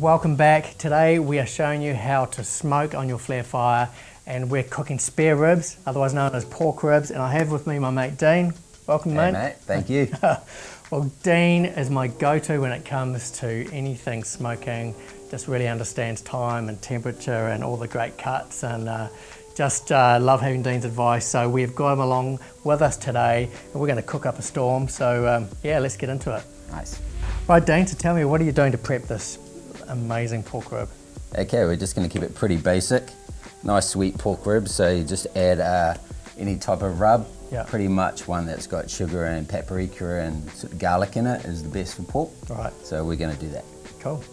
welcome back. Today we are showing you how to smoke on your flare fire, and we're cooking spare ribs, otherwise known as pork ribs, and I have with me my mate Dean. Welcome, Hey, mate. Thank you. Well, Dean is my go-to when it comes to anything smoking. Just really understands time and temperature and all the great cuts, and just love having Dean's advice. So we've got him along with us today, and we're going to cook up a storm. So yeah, let's get into it. Nice. Right, Dean, so tell me, what are you doing to prep this amazing pork rib? Okay, we're just going to keep it pretty basic. Nice sweet pork ribs, so you just add any type of rub. Yeah. Pretty much one that's got sugar and paprika and sort of garlic in it is the best for pork. Right. So we're going to do that. Cool.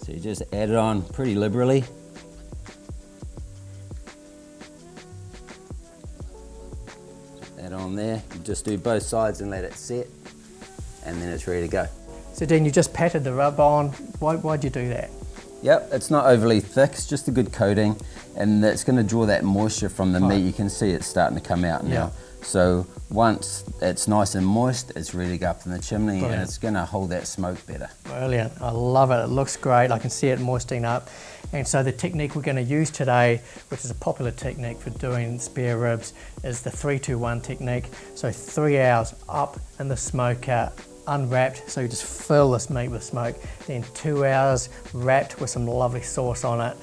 So you just add it on pretty liberally. Add on there. You just do both sides and let it set, and then it's ready to go. So Dean, you just patted the rub on. Why'd you do that? Yep, it's not overly thick, it's just a good coating, and it's going to draw that moisture from the meat. You can see it's starting to come out now. Yeah. So once it's nice and moist, it's ready to go up in the chimney. Brilliant. And it's going to hold that smoke better. Brilliant, I love it. It looks great. I can see it moistening up. And so the technique we're going to use today, which is a popular technique for doing spare ribs, is the 3-2-1 technique. So 3 hours up in the smoker, unwrapped, so you just fill this meat with smoke, then 2 hours wrapped with some lovely sauce on it,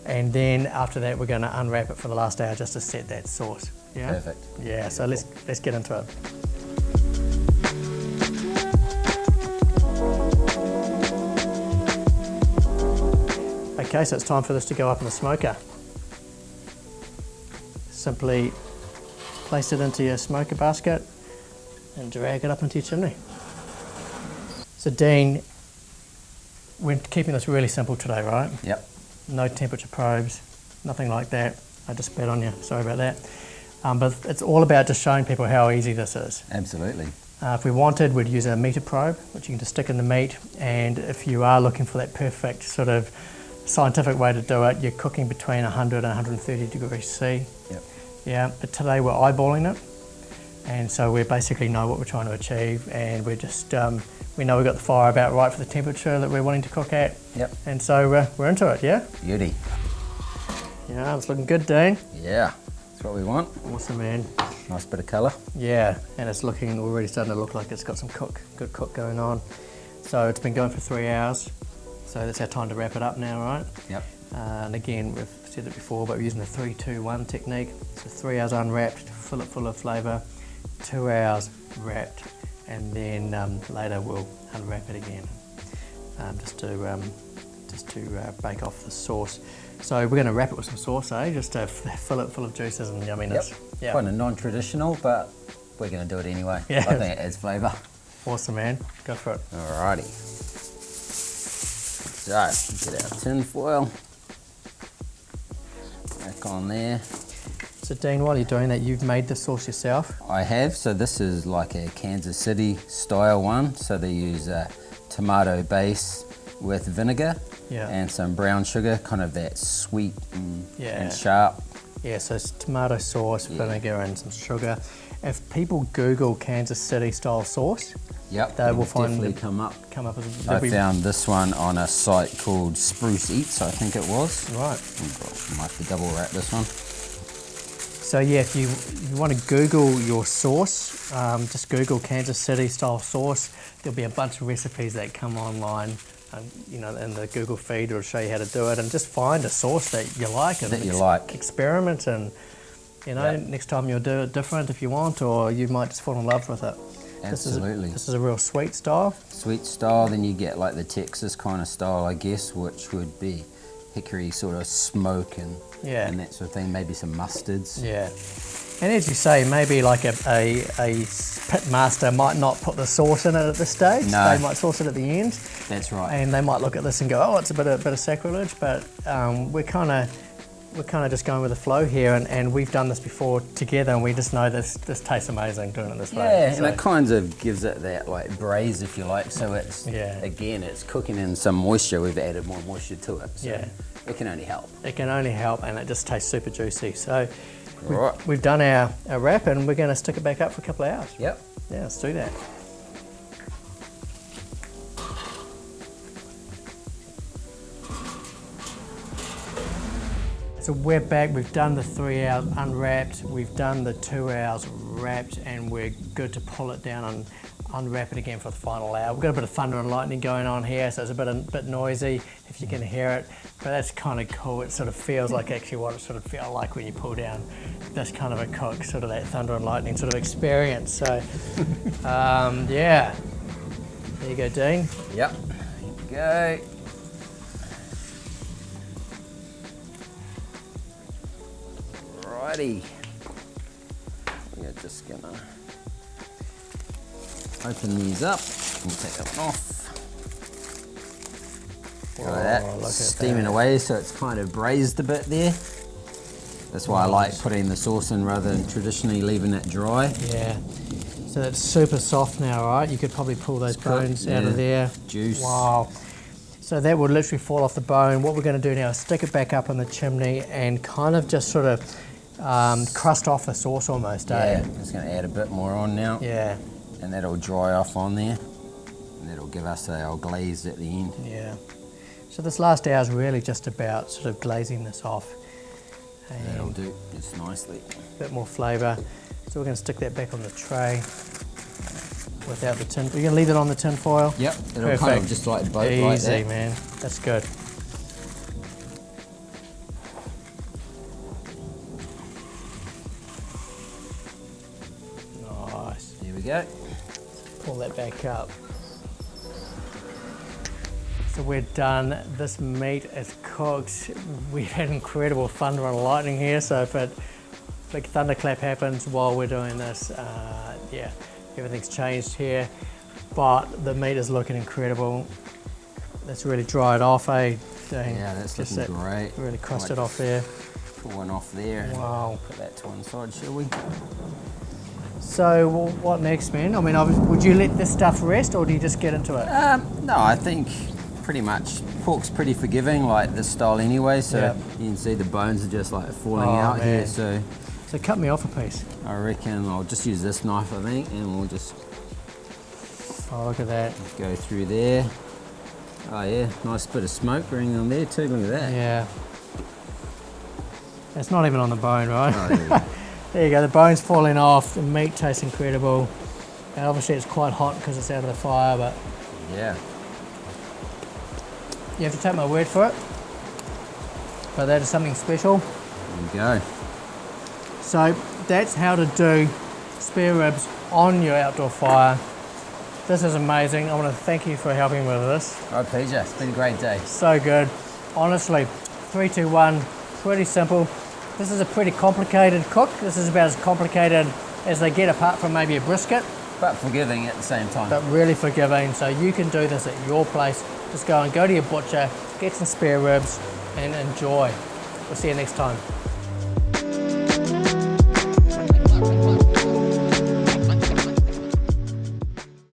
and then after that we're going to unwrap it for the last hour just to set that sauce. Yeah? Perfect. Yeah, so let's get into it. Okay, so it's time for this to go up in the smoker. Simply place it into your smoker basket and drag it up into your chimney. So Dean, we're keeping this really simple today, right? Yep. No temperature probes, nothing like that. I just spat on you, sorry about that. But it's all about just showing people how easy this is. Absolutely. If we wanted, we'd use a meter probe, which you can just stick in the meat, and if you are looking for that perfect sort of scientific way to do it, you're cooking between 100 and 130 degrees C. Yep. Yeah, but today we're eyeballing it, and so we basically know what we're trying to achieve, and we're just we know we've got the fire about right for the temperature that we're wanting to cook at. Yep. And so we're into it, yeah? Beauty. Yeah, it's looking good, Dean. Yeah, that's what we want. Awesome, man. Nice bit of colour. Yeah, and it's looking already starting to look like it's got some good cook going on. So it's been going for 3 hours. So that's our time to wrap it up now, right? Yep. And again, we've said it before, but we're using the 3-2-1 technique. So 3 hours unwrapped, fill it full of flavour, 2 hours wrapped, and then later we'll unwrap it again, just to bake off the sauce. So we're going to wrap it with some sauce, just to fill it full of juices and yumminess. Yep. Yeah. Kind of non-traditional, but we're going to do it anyway. Yeah. I think it adds flavour. Awesome, man. Go for it. Alrighty. So, get our tin foil. Back on there. So Dean, while you're doing that, you've made the sauce yourself? I have, so this is like a Kansas City style one. So they use a tomato base with vinegar and some brown sugar, kind of that sweet and sharp. Yeah, so it's tomato sauce, vinegar and some sugar. If people Google Kansas City style sauce, they will definitely come up. as I found this one on a site called Spruce Eats, I think it was. Right. I might have to double wrap this one. So yeah, if you want to Google your sauce, just Google Kansas City style sauce. There'll be a bunch of recipes that come online, in the Google feed, will show you how to do it, and just find a sauce that you like and experiment, and next time you'll do it different if you want, or you might just fall in love with it. Absolutely. This is a real sweet style. Sweet style, then you get like the Texas kind of style, I guess, which would be hickory sort of smoke and that sort of thing, maybe some mustards. Yeah. And as you say, maybe like a pit master might not put the sauce in it at this stage. No. They might sauce it at the end. That's right. And they might look at this and go, oh, it's a bit of sacrilege, but we're kind of just going with the flow here, and we've done this before together, and we just know this tastes amazing doing it this way. Yeah, and it kind of gives it that like braise, if you like. So it's again, it's cooking in some moisture. We've added more moisture to it. So it can only help. It can only help, and it just tastes super juicy. So we've done our wrap, and we're going to stick it back up for a couple of hours. Yep. Yeah, let's do that. So we're back, we've done the 3 hours unwrapped, we've done the 2 hours wrapped, and we're good to pull it down and unwrap it again for the final hour. We've got a bit of thunder and lightning going on here, so it's a bit noisy if you can hear it, but that's kind of cool. It sort of feels like actually what it sort of feels like when you pull down this kind of a cook, sort of that thunder and lightning sort of experience. So, yeah. There you go, Dean. Yep, here we go. Alrighty. We're just gonna open these up and take that one off. Look at that, look at steaming that. away, so it's kind of braised a bit there. That's why I like putting the sauce in rather than traditionally leaving it dry. Yeah. So it's super soft now, right? You could probably pull those bones out of there. Juice. Wow. So that would literally fall off the bone. What we're going to do now is stick it back up on the chimney and kind of just sort of crust off the sauce almost, eh? Yeah, just going to add a bit more on now. Yeah. And that'll dry off on there. And that'll give us our glaze at the end. Yeah. So this last hour is really just about sort of glazing this off. And that'll do just nicely. A bit more flavour. So we're going to stick that back on the tray without the tin. We're going to leave it on the tin foil? Yep, it'll kind of just like boat like that. Easy, man. That's good. Nice. There we go. Pull that back up. So we're done. This meat is cooked. We've had incredible thunder and lightning here, so if a big thunderclap happens while we're doing this, yeah, everything's changed here. But the meat is looking incredible. That's really dried off, eh? Dang. Yeah, that's looking great. Really crusted off there. Pull one off there. Wow. Put that to one side, shall we? So what next, man? I mean, would you let this stuff rest, or do you just get into it? No, I think pretty much. Pork's pretty forgiving, like this style anyway, so yeah. You can see the bones are just like falling out here, so cut me off a piece. I reckon I'll just use this knife, I think, and we'll just look at that. Go through there. Oh yeah, nice bit of smoke ring on there too, look at that. Yeah. It's not even on the bone, right? Oh, there you go. There you go, the bone's falling off, the meat tastes incredible. And obviously it's quite hot because it's out of the fire, but yeah. You have to take my word for it. But that is something special. There you go. So that's how to do spare ribs on your outdoor fire. This is amazing. I want to thank you for helping with this. My pleasure. It's been a great day. So good. Honestly, 3, 2, 1, pretty simple. This is a pretty complicated cook. This is about as complicated as they get apart from maybe a brisket. But forgiving at the same time. But really forgiving. So you can do this at your place. Just go to your butcher, get some spare ribs and enjoy. We'll see you next time.